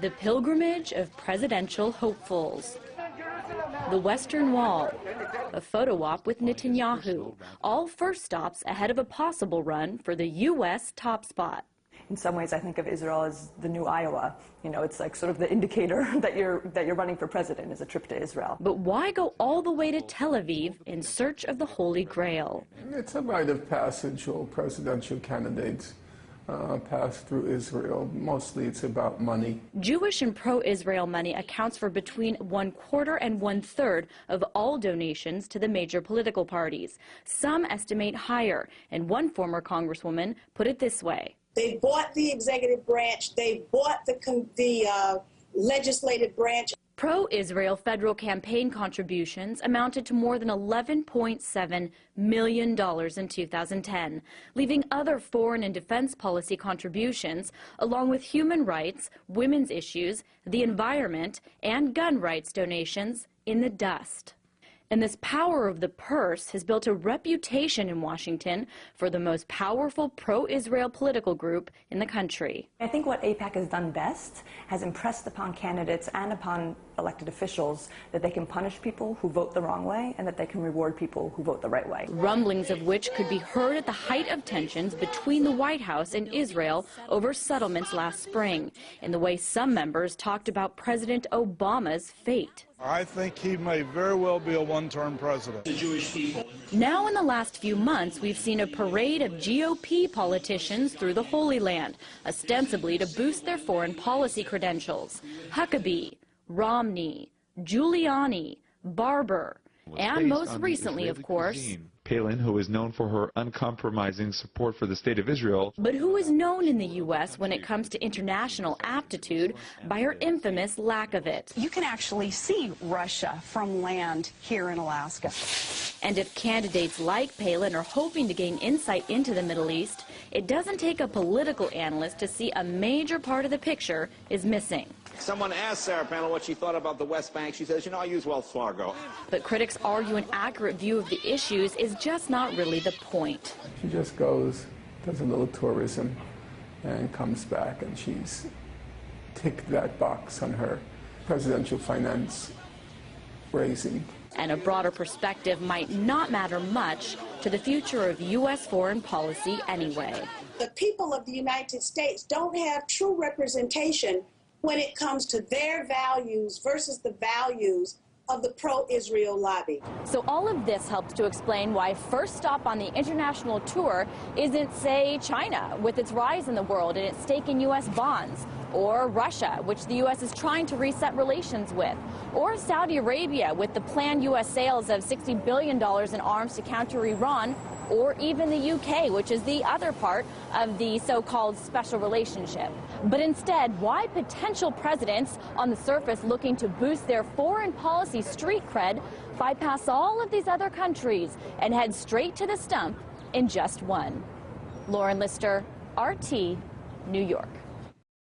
The pilgrimage of presidential hopefuls. The Western Wall, a photo op with Netanyahu, all first stops ahead of a possible run for the U.S. top spot. In some ways, I think of Israel as the new Iowa. You know, it's like sort of the indicator that you're running for president is a trip to Israel. But why go all the way to Tel Aviv in search of the Holy Grail? It's a rite of passage. All presidential candidates pass through Israel. Mostly it's about money. Jewish and pro-Israel money accounts for between 1/4 and 1/3 of all donations to the major political parties. Some estimate higher, and one former congresswoman put it this way. They bought the executive branch. They bought the legislative branch. Pro-Israel federal campaign contributions amounted to more than $11.7 million in 2010, leaving other foreign and defense policy contributions, along with human rights, women's issues, the environment, and gun rights donations, in the dust. And this power of the purse has built a reputation in Washington for the most powerful pro-Israel political group in the country. I think what AIPAC has done best has impressed upon candidates and upon elected officials that they can punish people who vote the wrong way and that they can reward people who vote the right way. Rumblings of which could be heard at the height of tensions between the White House and Israel over settlements last spring, in the way some members talked about President Obama's fate. I think he may very well be a one-term president. The Jewish people. Now in the last few months, we've seen a parade of GOP politicians through the Holy Land, ostensibly to boost their foreign policy credentials. Huckabee, Romney, Giuliani, Barber, and most recently, of course, Palin, who is known for her uncompromising support for the state of Israel. But who is known in the U.S. when it comes to international aptitude by her infamous lack of it. You can actually see Russia from land here in Alaska. And if candidates like Palin are hoping to gain insight into the Middle East, it doesn't take a political analyst to see a major part of the picture is missing. Someone asked Sarah Palin what she thought about the West Bank. She says, you know, I use Wells Fargo. But critics argue an accurate view of the issues is just not really the point. She just goes, does a little tourism, and comes back, and she's ticked that box on her presidential finance raising. And a broader perspective might not matter much to the future of U.S. foreign policy anyway. The people of the United States don't have true representation when it comes to their values versus the values of the pro-Israel lobby. So all of this helps to explain why first stop on the international tour isn't, say, China, with its rise in the world and its stake in U.S. bonds, or Russia, which the U.S. is trying to reset relations with, or Saudi Arabia, with the planned U.S. sales of $60 billion in arms to counter Iran, or even the UK, which is the other part of the so-called special relationship. But instead, why potential presidents on the surface looking to boost their foreign policy street cred bypass all of these other countries and head straight to the stump in just one? Lauren Lister, RT, New York.